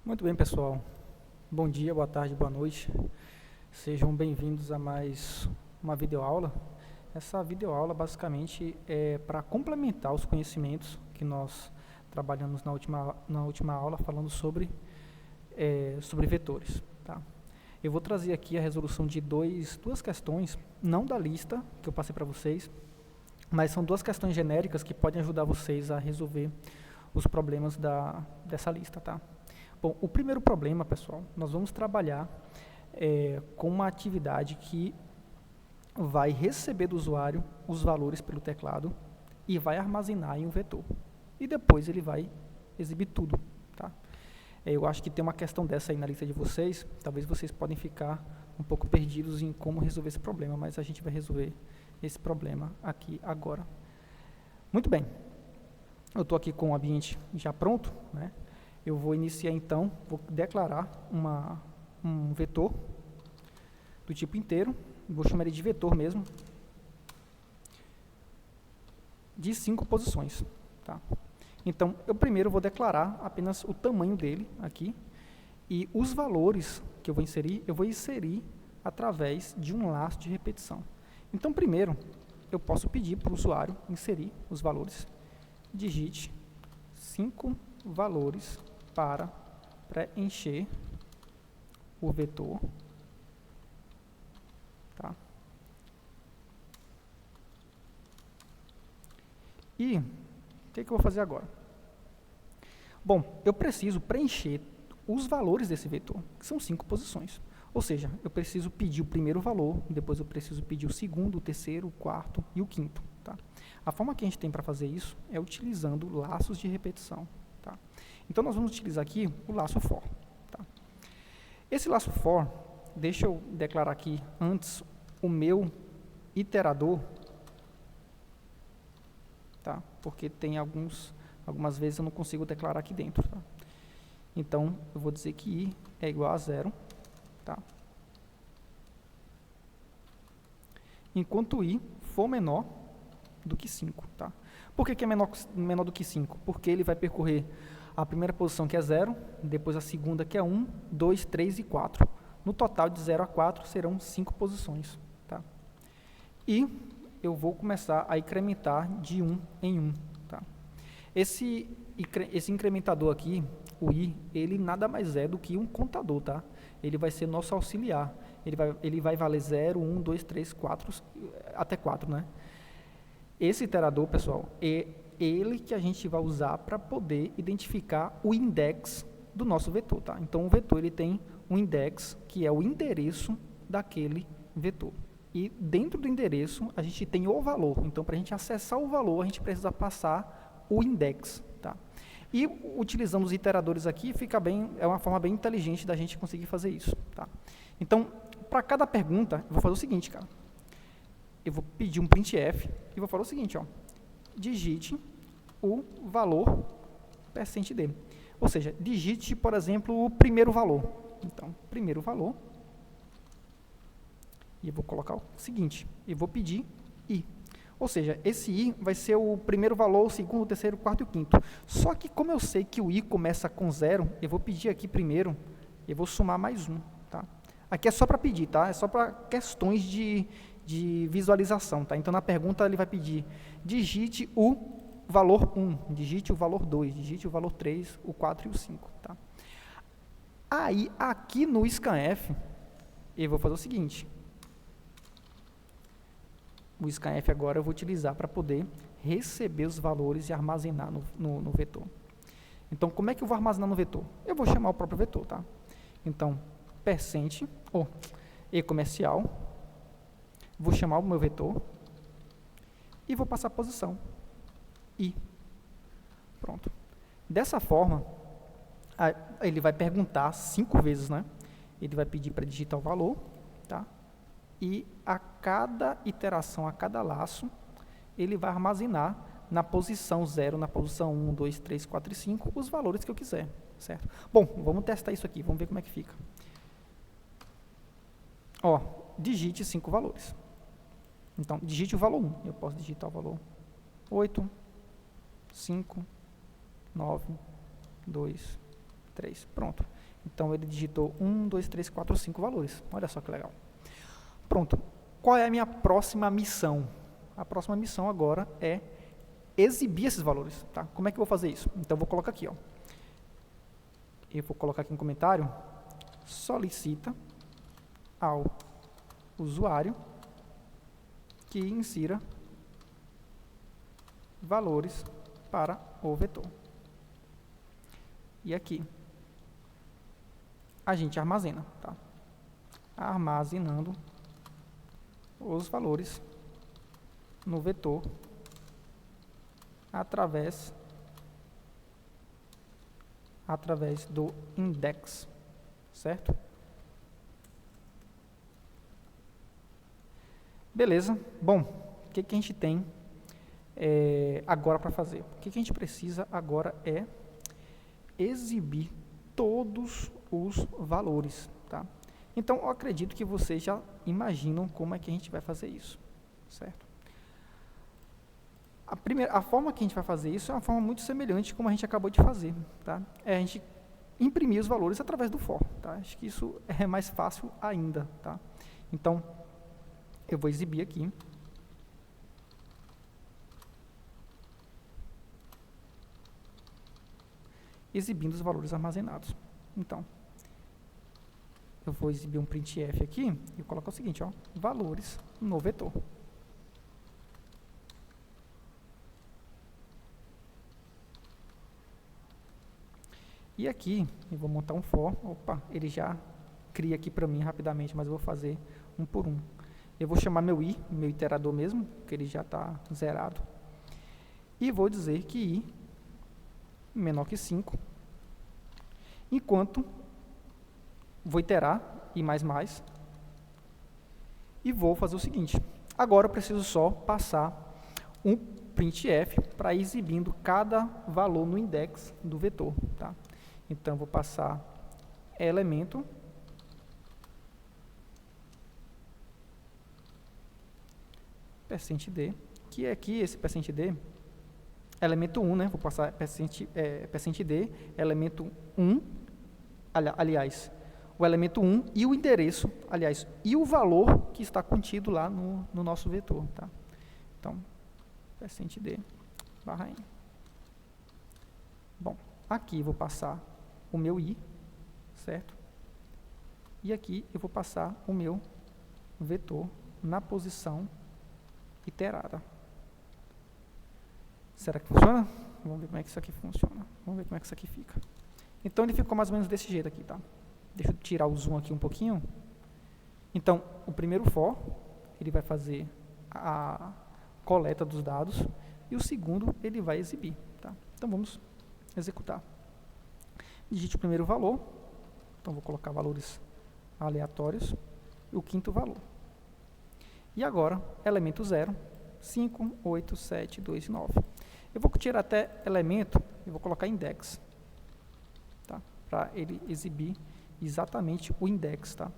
Muito bem, pessoal. Bom dia, boa tarde, boa noite. Sejam bem-vindos a mais uma videoaula. Essa videoaula basicamente é para complementar os conhecimentos que nós trabalhamos na última aula falando sobre vetores. Tá? Eu vou trazer aqui a resolução de duas questões, não da lista que eu passei para vocês, mas são duas questões genéricas que podem ajudar vocês a resolver os problemas dessa lista. Tá? Bom, o primeiro problema, pessoal, nós vamos trabalhar com uma atividade que vai receber do usuário os valores pelo teclado e vai armazenar em um vetor. E depois ele vai exibir tudo. Tá? Eu acho que tem uma questão dessa aí na lista de vocês, talvez vocês podem ficar um pouco perdidos em como resolver esse problema, mas a gente vai resolver esse problema aqui agora. Muito bem, eu estou aqui com o ambiente já pronto, né? Eu vou iniciar então, vou declarar um vetor do tipo inteiro, vou chamar ele de vetor mesmo, de 5 posições. Tá? Então, eu primeiro vou declarar apenas o tamanho dele aqui, e os valores que eu vou inserir através de um laço de repetição. Então, primeiro, eu posso pedir para o usuário inserir os valores, digite 5 valores para preencher o vetor. Tá? E o que eu vou fazer agora? Bom, eu preciso preencher os valores desse vetor, que são 5 posições. Ou seja, eu preciso pedir o primeiro valor, depois eu preciso pedir o segundo, o terceiro, o quarto e o quinto. Tá? A forma que a gente tem para fazer isso é utilizando laços de repetição. Tá? Então, nós vamos utilizar aqui o laço for. Tá? Esse laço for, deixa eu declarar aqui antes o meu iterador, tá? Porque tem algumas vezes eu não consigo declarar aqui dentro. Tá? Então, eu vou dizer que i é igual a 0, tá? Enquanto i for menor do que 5. Tá? Por que é menor do que 5? Porque ele vai percorrer a primeira posição, que é 0, depois a segunda, que é 1, 2, 3 e 4. No total, de 0 a 4, serão 5 posições. Tá? E eu vou começar a incrementar de 1 em 1. Tá? Esse incrementador aqui, o i, ele nada mais é do que um contador. Tá? Ele vai ser nosso auxiliar. Ele vai valer 0, 1, 2, 3, 4, até 4. Né? Esse iterador, pessoal, é ele que a gente vai usar para poder identificar o index do nosso vetor. Tá? Então, o vetor ele tem um index, que é o endereço daquele vetor. E dentro do endereço, a gente tem o valor. Então, para a gente acessar o valor, a gente precisa passar o index. Tá? E utilizando os iteradores aqui, é uma forma bem inteligente da gente conseguir fazer isso. Tá? Então, para cada pergunta, eu vou fazer o seguinte, cara. Eu vou pedir um printf e vou falar o seguinte, ó, digite o valor percente dele. Ou seja, digite, por exemplo, o primeiro valor. Então, primeiro valor. E eu vou colocar o seguinte, eu vou pedir i. Ou seja, esse i vai ser o primeiro valor, o segundo, o terceiro, o quarto e o quinto. Só que como eu sei que o i começa com 0, eu vou pedir aqui primeiro, eu vou somar mais 1. Tá? Aqui é só para pedir, tá? É só para questões de visualização. Tá? Então, na pergunta, ele vai pedir, digite o valor 1, digite o valor 2, digite o valor 3, o 4 e o 5. Tá? Aí, aqui no scanf, eu vou fazer o seguinte. O scanf agora eu vou utilizar para poder receber os valores e armazenar no vetor. Então, como é que eu vou armazenar no vetor? Eu vou chamar o próprio vetor. Tá? Então, percent, ou e comercial, vou chamar o meu vetor e vou passar a posição i. Pronto. Dessa forma, ele vai perguntar 5 vezes, né? Ele vai pedir para digitar o valor, tá? E a cada iteração, a cada laço, ele vai armazenar na posição 0, na posição 1, 2, 3, 4 e 5, os valores que eu quiser, certo? Bom, vamos testar isso aqui, vamos ver como é que fica. Ó, digite 5 valores. Então, digite o valor 1. Eu posso digitar o valor 8, 5, 9, 2, 3. Pronto. Então, ele digitou 1, 2, 3, 4, 5 valores. Olha só que legal. Pronto. Qual é a minha próxima missão? A próxima missão agora é exibir esses valores. Tá? Como é que eu vou fazer isso? Então, eu vou colocar aqui. Ó. Eu vou colocar aqui um comentário. Solicita ao usuário que insira valores para o vetor. E aqui a gente armazena, tá? Armazenando os valores no vetor através do index, certo? Beleza. Bom, o que a gente tem agora para fazer? O que a gente precisa agora é exibir todos os valores, tá? Então, eu acredito que vocês já imaginam como é que a gente vai fazer isso, certo? A forma que a gente vai fazer isso é uma forma muito semelhante como a gente acabou de fazer, tá? É a gente imprimir os valores através do for, tá? Acho que isso é mais fácil ainda, tá? Então, eu vou exibir aqui. Exibindo os valores armazenados. Então, eu vou exibir um printf aqui e coloco o seguinte, ó, valores no vetor. E aqui, eu vou montar um for. Opa, ele já cria aqui para mim rapidamente, mas eu vou fazer um por um. Eu vou chamar meu i, meu iterador mesmo, que ele já está zerado. E vou dizer que i menor que 5, enquanto vou iterar i mais, e vou fazer o seguinte. Agora eu preciso só passar um printf para ir exibindo cada valor no index do vetor, tá? Então, vou passar elemento %d, que é aqui esse %d, elemento 1, né? Vou passar %d, elemento 1, aliás, o elemento 1 e o endereço, aliás, e o valor que está contido lá no nosso vetor, tá? Então, %d barra n. Bom, aqui vou passar o meu i, certo? E aqui eu vou passar o meu vetor na posição iterada. Será que funciona? Vamos ver como é que isso aqui funciona. Vamos ver como é que isso aqui fica. Então, ele ficou mais ou menos desse jeito aqui, tá? Deixa eu tirar o zoom aqui um pouquinho. Então, o primeiro for, ele vai fazer a coleta dos dados, e o segundo, ele vai exibir, tá? Então, vamos executar. Digite o primeiro valor, então vou colocar valores aleatórios, e o quinto valor. E agora, elemento 0, 5, 8, 7, 2 e 9. Eu vou tirar até elemento e vou colocar index, tá? Para ele exibir exatamente o index, tá?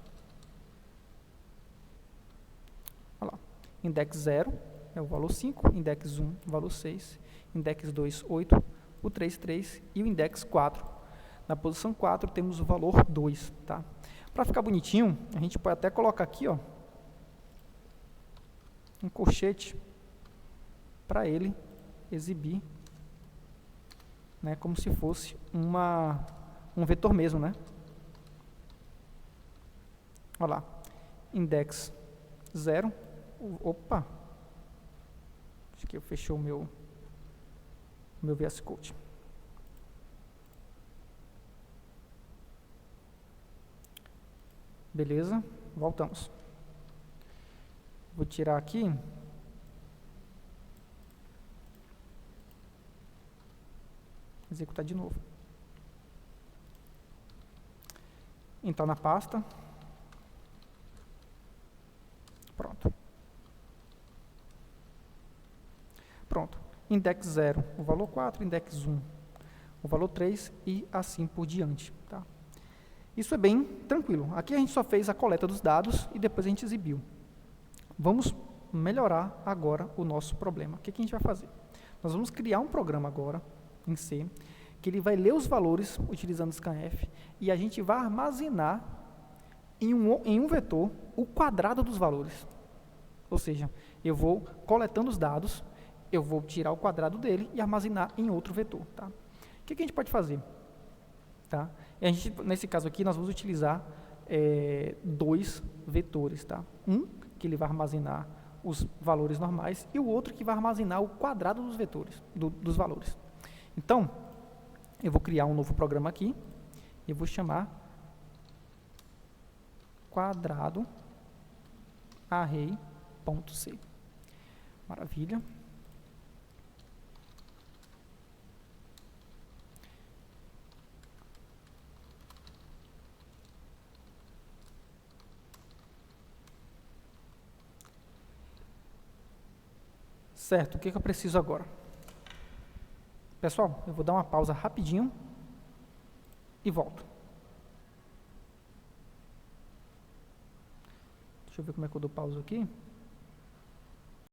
Olha lá. Index 0 é o valor 5, index 1, valor 6, index 2, 8, o 3, 3 e o index 4. Na posição 4 temos o valor 2, tá? Para ficar bonitinho, a gente pode até colocar aqui, ó, um colchete para ele exibir, né, como se fosse um vetor mesmo, né? Olha lá, index 0, opa, acho que eu fechou o meu VS Code. Beleza, voltamos. Vou tirar aqui. Executar de novo. Entrar na pasta. Pronto. Pronto. Index 0, o valor 4, index 1, o valor 3 e assim por diante, tá? Isso é bem tranquilo. Aqui a gente só fez a coleta dos dados e depois a gente exibiu. Vamos melhorar agora o nosso problema. O que a gente vai fazer? Nós vamos criar um programa agora, em C, que ele vai ler os valores utilizando o scanf e a gente vai armazenar em um vetor o quadrado dos valores. Ou seja, eu vou coletando os dados, eu vou tirar o quadrado dele e armazenar em outro vetor. Tá? O que a gente pode fazer? Tá? E a gente, nesse caso aqui, nós vamos utilizar dois vetores. Tá? Um que ele vai armazenar os valores normais e o outro que vai armazenar o quadrado dos vetores, dos valores. Então, eu vou criar um novo programa aqui e vou chamar quadrado array.c. Maravilha. Certo, o que eu preciso agora? Pessoal, eu vou dar uma pausa rapidinho e volto. Deixa eu ver como é que eu dou pausa aqui.